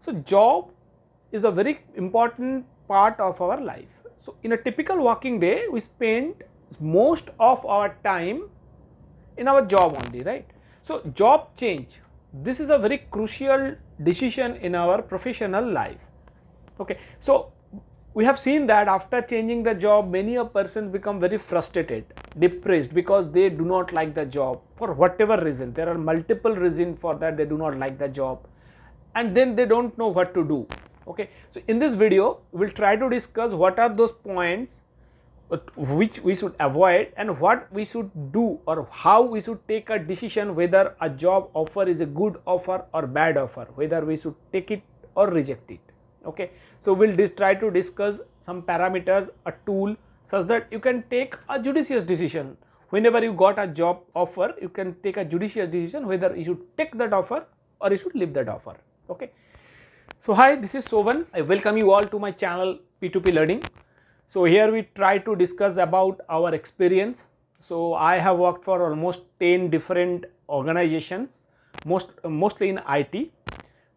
So job is a very important part of our life. So in a typical working day, we spend most of our time in our job only, right? So job change, this is a very crucial decision in our professional life. Okay, so we have seen that after changing the job, many a persons become very frustrated, depressed, because they do not like the job for whatever reason. There are multiple reasons for that they do not like the job, and then they don't know what to do. Okay, so in this video we'll try to discuss what are those points which we should avoid, and what we should do, or how we should take a decision whether a job offer is a good offer or bad offer, whether we should take it or reject it. Okay, so we'll try to discuss some parameters, a tool, such that you can take a judicious decision. Whenever you got a job offer, you can take a judicious decision whether you should take that offer or you should leave that offer. Okay, so hi, this is Sovan. I welcome you all to my channel P2P Learning. So here we try to discuss about our experience. So I have worked for almost 10 different organizations, mostly in IT.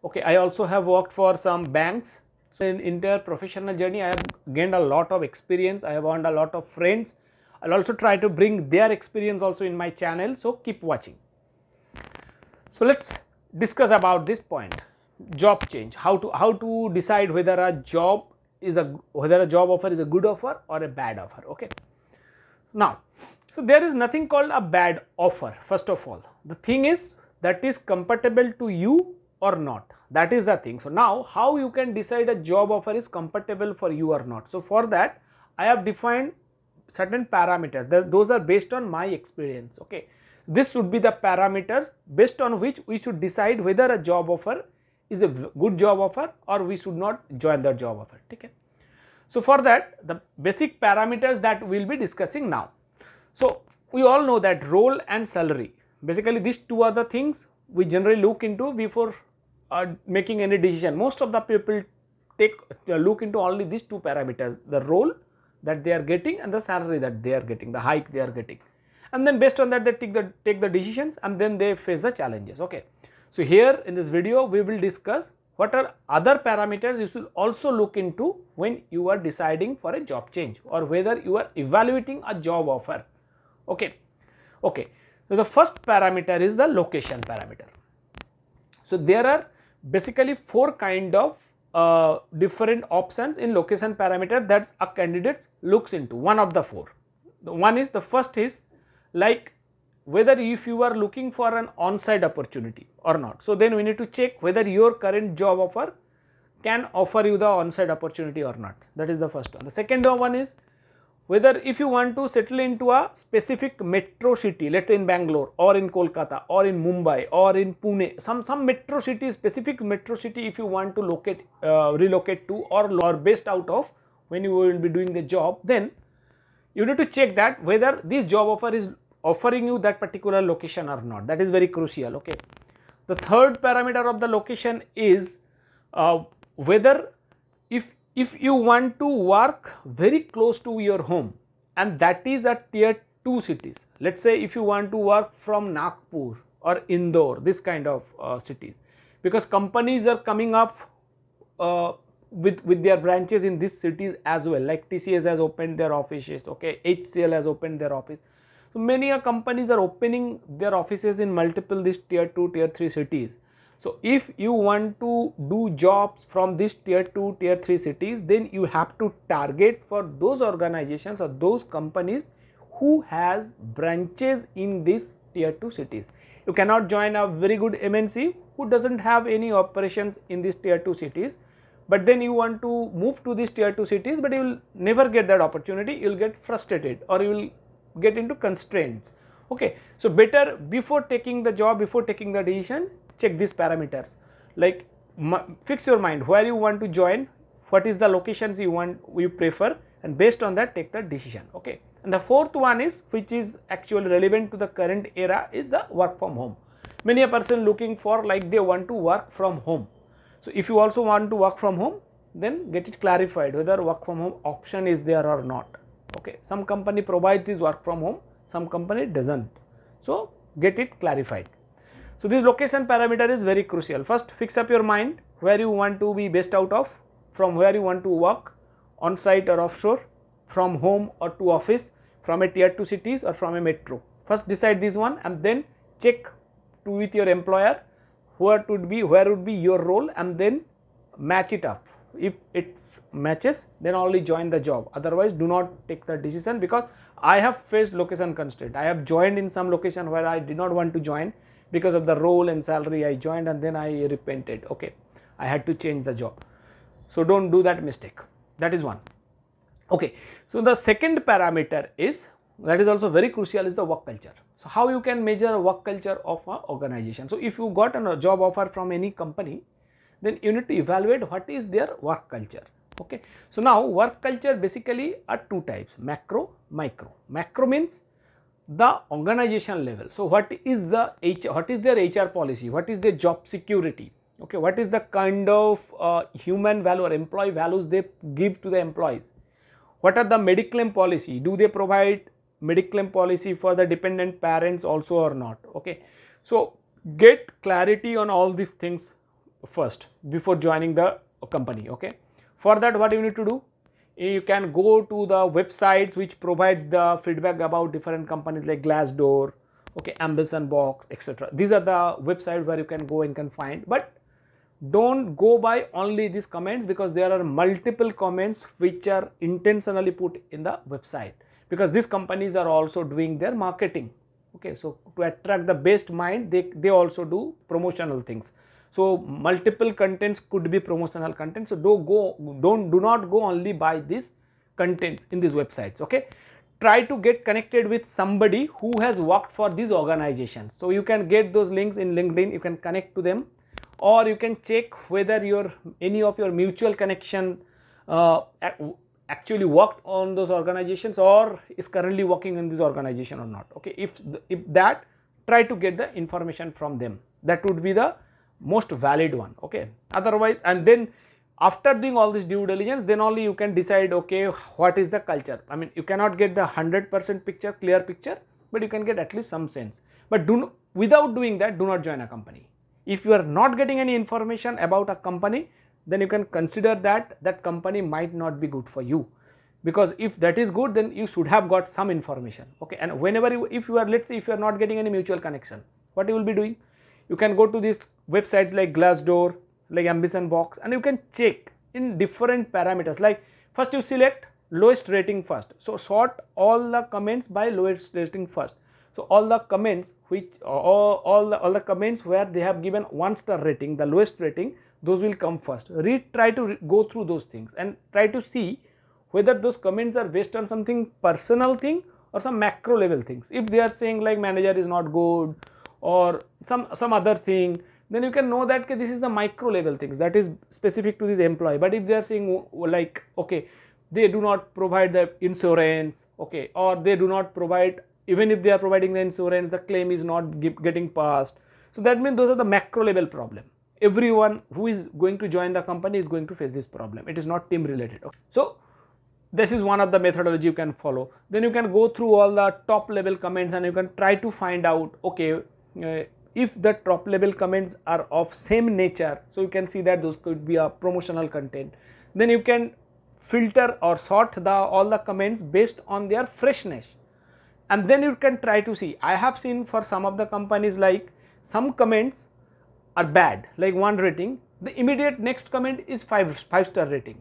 Okay, I also have worked for some banks. So in entire professional journey, I have gained a lot of experience. I have earned a lot of friends. I'll also try to bring their experience also in my channel. So keep watching. So let's discuss about this point, job change. How to decide whether a job offer is a good offer or a bad offer. Okay, now, so there is nothing called a bad offer. First of all, the thing is that is compatible to you or not, that is the thing. So now how you can decide a job offer is compatible for you or not? So for that I have defined certain parameters, those are based on my experience. Okay, this should be the parameters based on which we should decide whether a job offer is a good job offer or we should not join the job offer. Okay, so for that, the basic parameters that we will be discussing now. So we all know that role and salary, basically these two are the things we generally look into before making any decision. Most of the people look into only these two parameters, the role that they are getting and the salary that they are getting, the hike they are getting, and then based on that they take the decisions, and then they face the challenges. Okay, so here in this video we will discuss what are other parameters you should also look into when you are deciding for a job change or whether you are evaluating a job offer. Okay, so the first parameter is the location parameter. So there are basically four kind of different options in location parameter that a candidate looks into, one of the four. The first is like whether if you are looking for an on-site opportunity or not. So then we need to check whether your current job offer can offer you the on-site opportunity or not. That is the first one. The second one is whether if you want to settle into a specific metro city, let's say in Bangalore or in Kolkata or in Mumbai or in Pune, some metro city, specific metro city, if you want to relocate to or based out of when you will be doing the job, then you need to check that whether this job offer is offering you that particular location or not. That is very crucial. Okay, the third parameter of the location is whether if you want to work very close to your home, and that is at tier 2 cities. Let's say if you want to work from Nagpur or Indore, this kind of cities, because companies are coming up with their branches in these cities as well, like TCS has opened their offices. Okay, HCL has opened their office. So many companies are opening their offices in multiple these tier 2, tier 3 cities. So if you want to do jobs from this tier 2, tier 3 cities, then you have to target for those organizations or those companies who has branches in these tier 2 cities. You cannot join a very good MNC who doesn't have any operations in these tier 2 cities, but then you want to move to these tier 2 cities, but you will never get that opportunity. You will get frustrated or you will get into constraints. Okay, so better before taking the job, before taking the decision, check these parameters, like fix your mind where you want to join, what is the locations you prefer, and based on that take the decision. Okay, and the fourth one is, which is actually relevant to the current era, is the work from home. Many a person looking for, like, they want to work from home. So if you also want to work from home, then get it clarified whether work from home option is there or not. Okay, some company provides this work from home, some company doesn't. So get it clarified. So this location parameter is very crucial. First, fix up your mind where you want to be based out of, from where you want to work, on site or offshore, from home or to office, from a tier 2 cities or from a metro. First decide this one and then check with your employer what would be, where would be your role, and then match it up. If it matches, then only join the job, otherwise do not take the decision, because I have faced location constraint. I have joined in some location where I did not want to join because of the role and salary. I joined and then I repented. Okay, I had to change the job. So don't do that mistake. That is one. Okay, so the second parameter is, that is also very crucial, is the work culture. So how you can measure work culture of an organization? So if you got a job offer from any company, then you need to evaluate what is their work culture. Okay, so now work culture basically are two types: macro, micro. Macro means the organization level. So what is the what is their HR policy, what is their job security, okay, what is the kind of human value or employee values they give to the employees, what are the mediclaim policy, do they provide mediclaim policy for the dependent parents also or not. Okay, so get clarity on all these things first before joining the company. Okay, for that what you need to do, you can go to the websites which provides the feedback about different companies like Glassdoor, okay, Ambition Box, etc. These are the websites where you can go and can find, but don't go by only these comments, because there are multiple comments which are intentionally put in the website, because these companies are also doing their marketing. Okay, so to attract the best mind, they also do promotional things. So multiple contents could be promotional content. So do not go only by these contents in these websites. Okay, try to get connected with somebody who has worked for these organizations. So you can get those links in LinkedIn, you can connect to them, or you can check whether any of your mutual connection actually worked on those organizations or is currently working in this organization or not. Okay, if that, try to get the information from them. That would be the most valid one. Okay, otherwise, and then after doing all this due diligence, then only you can decide, okay, what is the culture. I mean, you cannot get the 100% picture, clear picture, but you can get at least some sense. But without doing that, do not join a company. If you are not getting any information about a company, then you can consider that that company might not be good for you, because if that is good, then you should have got some information. Okay, and whenever if you are, let's say if you are not getting any mutual connection, what you will be doing, you can go to these websites like Glassdoor, like Ambition Box, and you can check in different parameters. Like first you select lowest rating first, so sort all the comments by lowest rating first. So all the comments which all the comments where they have given 1-star rating, the lowest rating, those will come first. Try to go through those things and try to see whether those comments are based on something personal thing or some macro level things. If they are saying like manager is not good or some other thing, then you can know that, okay, this is the micro level things that is specific to this employee. But if they are saying like, okay, they do not provide the insurance, okay, or they do not provide, even if they are providing the insurance, the claim is not getting passed. So that means those are the macro level problem. Everyone who is going to join the company is going to face this problem. It is not team related. Okay. So this is one of the methodology you can follow. Then you can go through all the top level comments and you can try to find out, okay, if the top level comments are of same nature, so you can see that those could be a promotional content. Then you can filter or sort all the comments based on their freshness. And then you can try to see, I have seen for some of the companies, like some comments are bad, like 1 rating, the immediate next comment is 5-star rating,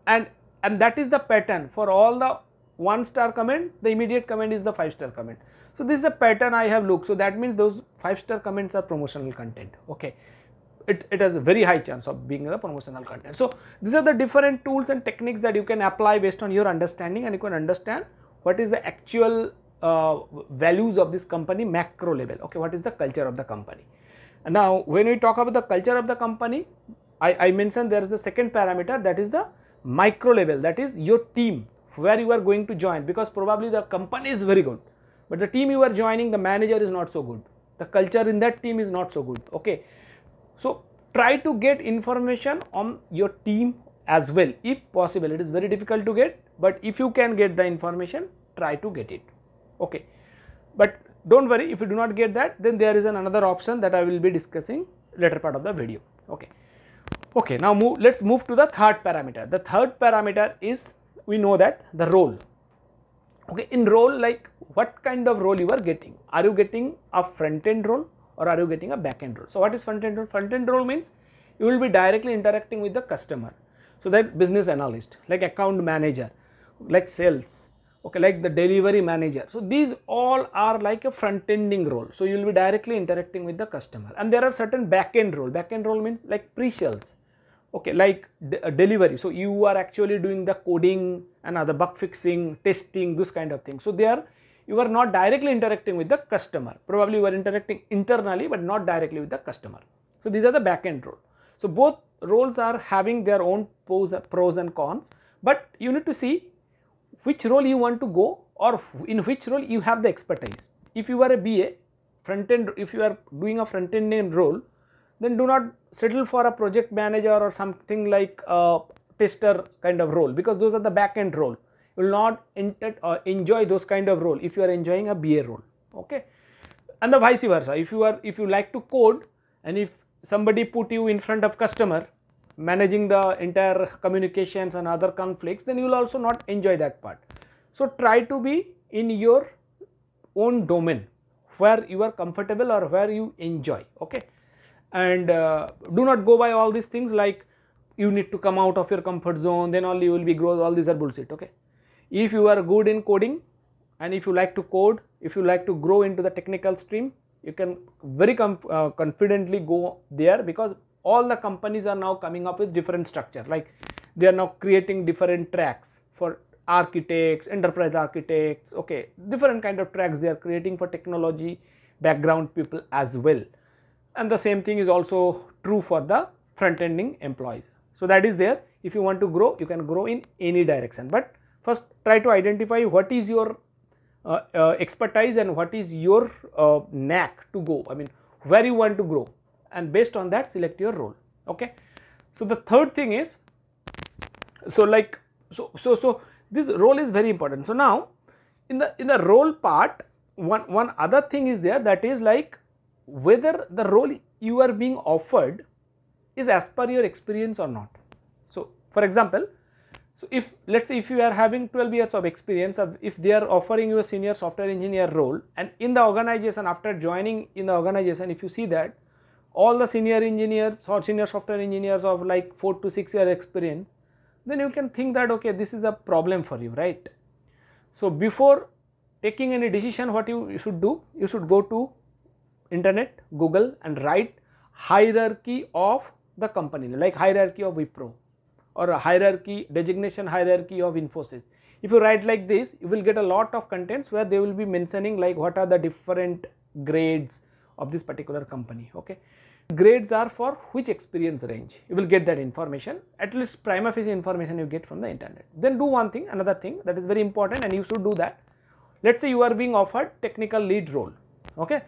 and that is the pattern for all the 1-star comment, the immediate comment is the 5-star comment. So this is a pattern I have looked. So that means those 5-star comments are promotional content. Okay, it has a very high chance of being the promotional content. So these are the different tools and techniques that you can apply based on your understanding, and you can understand what is the actual values of this company macro level. Okay, what is the culture of the company. And now when we talk about the culture of the company, I mentioned there is a second parameter, that is the micro level, that is your team where you are going to join, because probably the company is very good, but the team you are joining, the manager is not so good, the culture in that team is not so good. Okay, so try to get information on your team as well if possible. It is very difficult to get, but if you can get the information, try to get it. Okay, but don't worry, if you do not get that, then there is another option that I will be discussing later part of the video. Okay, Okay, now let's move to the third parameter. The third parameter is, we know that the role. Okay, in role, like what kind of role you are getting? Are you getting a front end role or are you getting a back end role? So what is front end role? Front end role means you will be directly interacting with the customer. So that business analyst, like account manager, like sales, okay, like the delivery manager. So these all are like a front ending role. So you will be directly interacting with the customer. And there are certain back end role. Back end role means like pre-sales. Okay, like delivery. So you are actually doing the coding and other bug fixing, testing, this kind of thing. So there you are not directly interacting with the customer. Probably you are interacting internally but not directly with the customer. So these are the back end role. So both roles are having their own pros and cons, but you need to see which role you want to go or in which role you have the expertise. If you are a BA front end, if you are doing a front end role, then do not settle for a project manager or something like a tester kind of role, because those are the back end role. You will not enjoy those kind of role if you are enjoying a BA role. Okay, and the vice versa. If you like to code and if somebody put you in front of customer managing the entire communications and other conflicts, then you will also not enjoy that part. So try to be in your own domain where you are comfortable or where you enjoy. Okay, and do not go by all these things like you need to come out of your comfort zone, then only you will be grow. All these are bullshit. Okay, if you are good in coding and if you like to code, if you like to grow into the technical stream, you can very confidently go there, because all the companies are now coming up with different structure. Like they are now creating different tracks for architects, enterprise architects. Okay, different kind of tracks they are creating for technology background people as well. And the same thing is also true for the front ending employees. So that is there. If you want to grow, you can grow in any direction, but first try to identify what is your expertise and what is your knack to go, I mean where you want to grow, and based on that select your role. Okay, so the third thing is, so this role is very important. So now in the role part, one other thing is there, that is like whether the role you are being offered is as per your experience or not. So for example, so if let's say if you are having 12 years of experience, if they are offering you a senior software engineer role, and in the organization, after joining in the organization, if you see that all the senior engineers or senior software engineers of like 4 to 6 year experience, then you can think that okay, this is a problem for you, right? So before taking any decision, what you should do, you should go to internet, Google, and write hierarchy of the company, like hierarchy of Wipro or a hierarchy, designation hierarchy of Infosys. If you write like this, you will get a lot of contents where they will be mentioning like what are the different grades of this particular company. Okay, grades are for which experience range, you will get that information, at least prima facie information you get from the internet. Then do one thing, another thing that is very important, and you should do that. Let's say you are being offered technical lead role. Okay,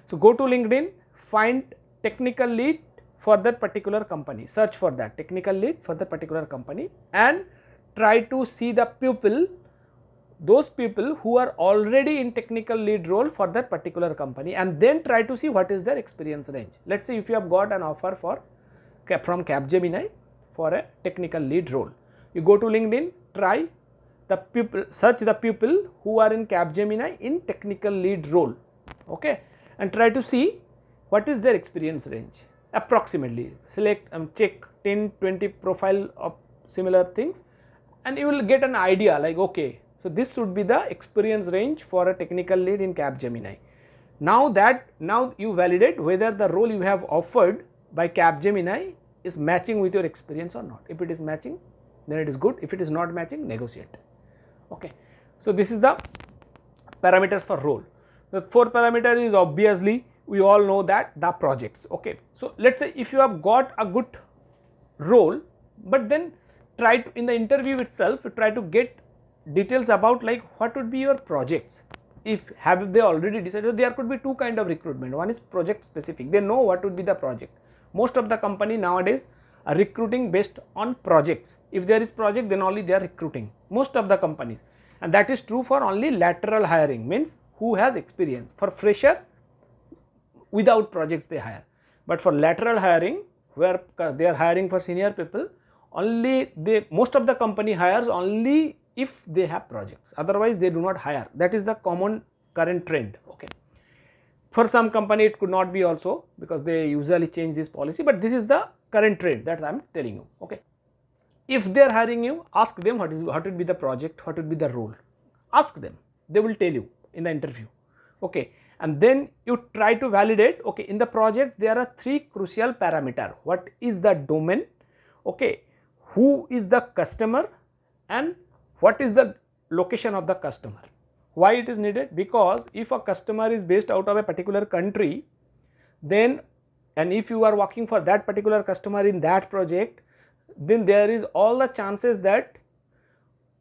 so go to LinkedIn, find technical lead for that particular company, search for that technical lead for that particular company, and try to see the people, those people who are already in technical lead role for that particular company, and then try to see what is their experience range. Let's say if you have got an offer from Capgemini for a technical lead role, you go to LinkedIn, try the people, search the people who are in Capgemini in technical lead role. Okay, and try to see what is their experience range approximately. Select check 10-20 profile of similar things, and you will get an idea like okay, so this should be the experience range for a technical lead in Capgemini. Now you validate whether the role you have offered by Capgemini is matching with your experience or not. If it is matching, then it is good. If it is not matching, negotiate. Okay, so this is the parameters for role. The fourth parameter is obviously, we all know that, the projects. Okay, so let's say if you have got a good role, but then try to, in the interview itself, try to get details about like what would be your projects. If have they already decided, there could be two kind of recruitment. One is project specific, they know what would be the project. Most of the company nowadays are recruiting based on projects. If there is project, then only they are recruiting, most of the companies, and that is true for only lateral hiring, means who has experience. For fresher, without projects they hire, but for lateral hiring where they are hiring for senior people, only most of the company hires only if they have projects, otherwise they do not hire. That is the common current trend. Okay. For some company it could not be also, because they usually change this policy, but this is the current trend that I am telling you. Okay. If they are hiring you, ask them what will be the project, what will be the role. Ask them, they will tell you in the interview. Okay. And then you try to validate, okay, in the projects there are 3 crucial parameters. What is the domain, okay, who is the customer, and what is the location of the customer. Why it is needed? Because if a customer is based out of a particular country, then, and if you are working for that particular customer in that project, then there is all the chances that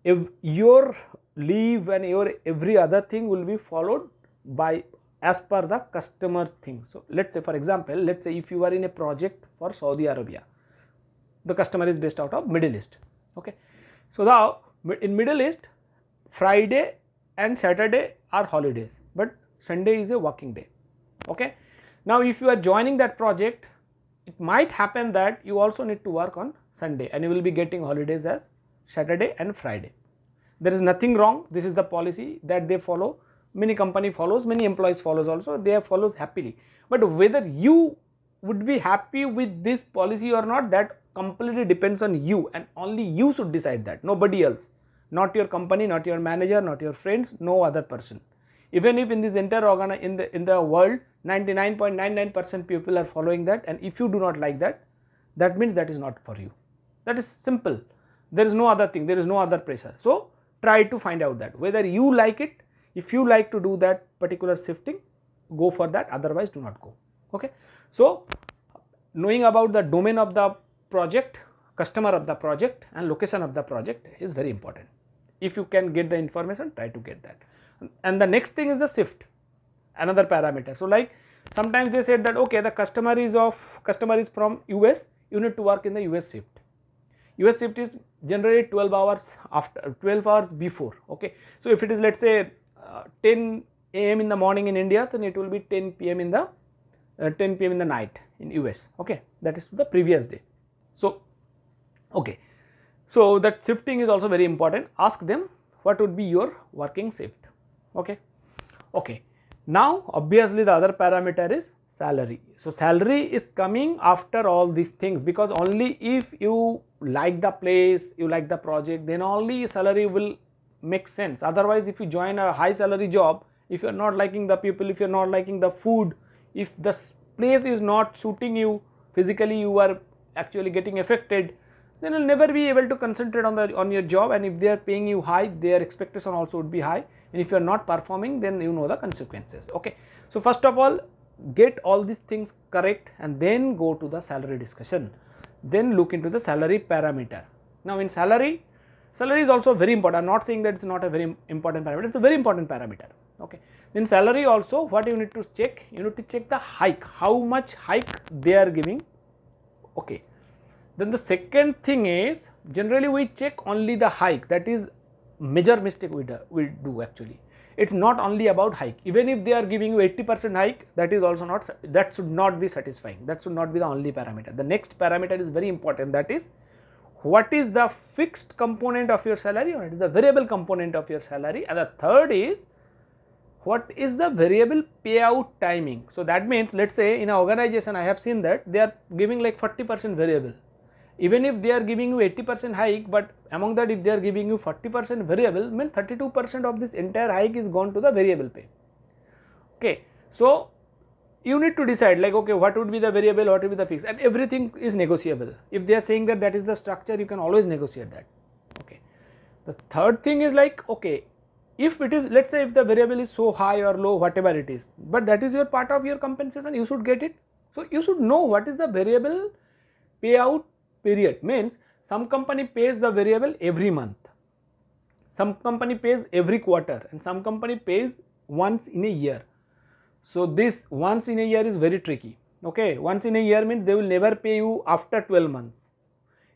if your leave and your every other thing will be followed by as per the customer's thing. So let's say, for example, let's say if you are in a project for Saudi Arabia, the customer is based out of Middle East. Okay. So now in Middle East, Friday and Saturday are holidays, but Sunday is a working day. Okay. Now if you are joining that project, it might happen that you also need to work on Sunday, and you will be getting holidays as Saturday and Friday. There is nothing wrong. This is the policy that they follow. Many company follows, many employees follows also. They follows happily. But whether you would be happy with this policy or not, that completely depends on you, and only you should decide that. Nobody else. Not your company, not your manager, not your friends, no other person. Even if in this entire in the world 99.99% people are following that, and if you do not like that, that means that is not for you. That is simple. There is no other thing, there is no other pressure. So try to find out that whether you like it. If you like to do that particular shifting, go for that, otherwise do not go. Okay. So knowing about the domain of the project, customer of the project, and location of the project is very important. If you can get the information, try to get that. And the next thing is the shift, another parameter. So like sometimes they said that, okay, the customer is from US, you need to work in the US shift. US shift is generally 12 hours after, 12 hours before. Okay. So if it is, let's say 10 AM in the morning in India, then it will be 10 PM in the 10 PM in the night in US. Okay. That is the previous day. So okay. So that shifting is also very important. Ask them what would be your working shift. Okay. Okay. Now obviously the other parameter is salary. So salary is coming after all these things, because only if you like the place, you like the project, then only salary will make sense. Otherwise, if you join a high salary job, if you are not liking the people, if you are not liking the food, if the place is not suiting you, physically you are actually getting affected, then you will never be able to concentrate on your job. And if they are paying you high, their expectation also would be high, and if you are not performing, then you know the consequences. Okay. So first of all, get all these things correct, and then go to the salary discussion. Then look into the salary parameter. Now in salary is also very important. I am not saying that it is not a very important parameter, it is a very important parameter. Okay. In salary also, what you need to check? You need to check the hike, how much hike they are giving. Okay. Then the second thing is, generally we check only the hike. That is major mistake we do actually. It is not only about hike. Even if they are giving you 80% hike, that is also not, that should not be satisfying. That should not be the only parameter. The next parameter is very important, that is what is the fixed component of your salary, or what is the variable component of your salary, and the third is what is the variable payout timing. So that means, let's say in an organization I have seen that they are giving like 40% variable. Even if they are giving you 80% hike, but among that if they are giving you 40% variable, means 32% of this entire hike is gone to the variable pay. Okay. So you need to decide like, okay, what would be the variable, what would be the fixed, and everything is negotiable. If they are saying that that is the structure, you can always negotiate that. Okay. The third thing is like, okay, if it is, let's say if the variable is so high or low, whatever it is, but that is your part of your compensation, you should get it. So you should know what is the variable payout period. Means some company pays the variable every month, some company pays every quarter, and some company pays once in a year. So this once in a year is very tricky. Okay. Once in a year means they will never pay you after 12 months.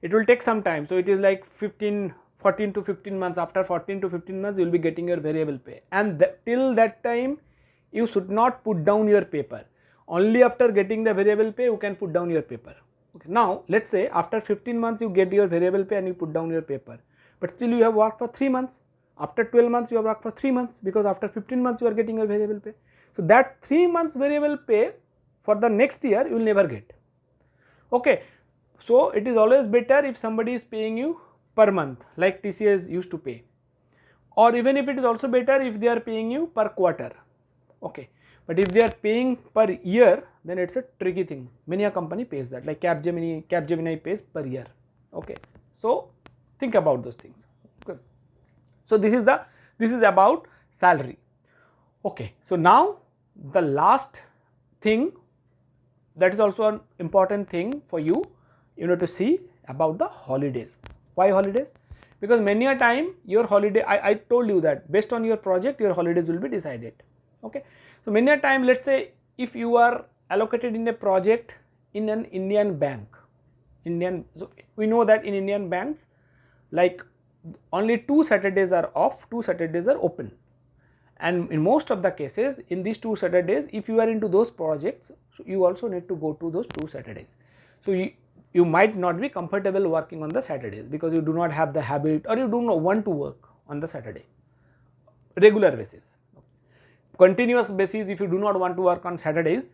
It will take some time. So it is like 14 to 15 months. After 14 to 15 months, you will be getting your variable pay, and till that time you should not put down your paper. Only after getting the variable pay you can put down your paper. Okay. Now let us say after 15 months you get your variable pay and you put down your paper, but still you have worked for 3 months. After 12 months you have worked for 3 months, because after 15 months you are getting your variable pay. So that 3 months variable pay for the next year you will never get. Okay. So it is always better if somebody is paying you per month like TCS used to pay, or even if it is also better if they are paying you per quarter. Okay. But if they are paying per year, then it is a tricky thing. Many a company pays that, like Capgemini pays per year. Okay. So think about those things. Okay. So this is about salary. Okay. So now the last thing, that is also an important thing for you, you know, to see about the holidays. Why holidays? Because many a time your holiday, I told you that based on your project your holidays will be decided. Okay. So many a time, let us say if you are allocated in a project in an Indian bank, so we know that in Indian banks, like only 2 Saturdays are off, 2 Saturdays are open, and in most of the cases in these 2 Saturdays, if you are into those projects, so you also need to go to those 2 Saturdays. So you might not be comfortable working on the Saturdays because you do not have the habit, or you do not want to work on the Saturday regular basis. Continuous basis, if you do not want to work on Saturdays,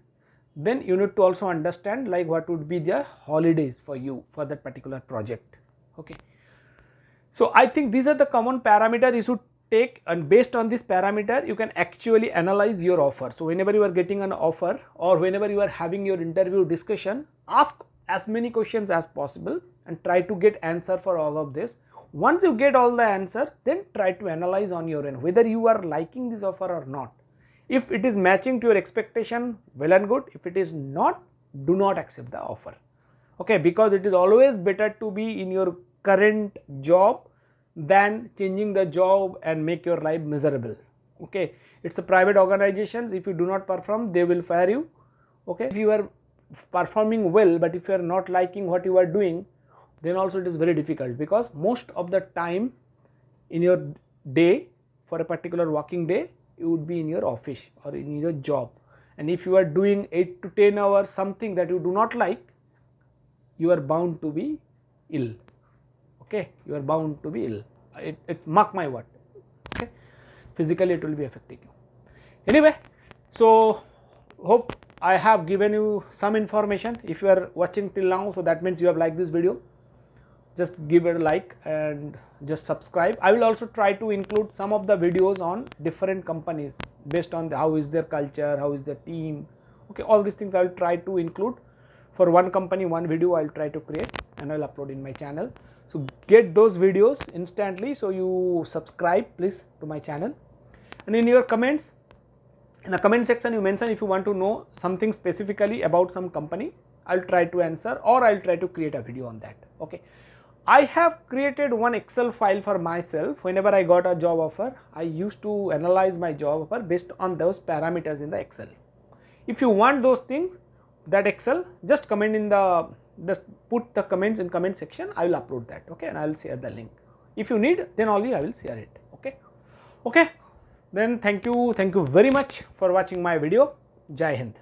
then you need to also understand like what would be the holidays for you for that particular project. Okay. So I think these are the common parameters you should take, and based on this parameter you can actually analyze your offer. So whenever you are getting an offer or whenever you are having your interview discussion, ask as many questions as possible and try to get answer for all of this. Once you get all the answers, then try to analyze on your end whether you are liking this offer or not. If it is matching to your expectation, well and good. If it is not, do not accept the offer. Okay, because it is always better to be in your current job than changing the job and make your life miserable. Okay, it's a private organizations. If you do not perform, they will fire you. Okay, if you are performing well, but if you are not liking what you are doing, then also it is very difficult, because most of the time in your day, for a particular working day, you would be in your office or in your job, and if you are doing 8 to 10 hours something that you do not like, you are bound to be ill. Okay, you are bound to be ill. It mark my word. Okay, physically it will be affecting you. Anyway, so hope I have given you some information. If you are watching till now, so that means you have liked this video. Just give it a like and just subscribe. I will also try to include some of the videos on different companies based on how is their culture, how is their team. Okay, all these things I will try to include. For one company, one video I will try to create and I will upload in my channel. So get those videos instantly. So you subscribe please to my channel, and in your comments, in the comment section you mention if you want to know something specifically about some company. I will try to answer, or I will try to create a video on that. Okay. I have created one Excel file for myself. Whenever I got a job offer, I used to analyze my job offer based on those parameters in the Excel. If you want those things, that Excel, just comment in the, just put the comments in comment section. I will upload that. Okay, and I will share the link. If you need, then only I will share it. Okay. Okay. Then thank you very much for watching my video. Jai Hind.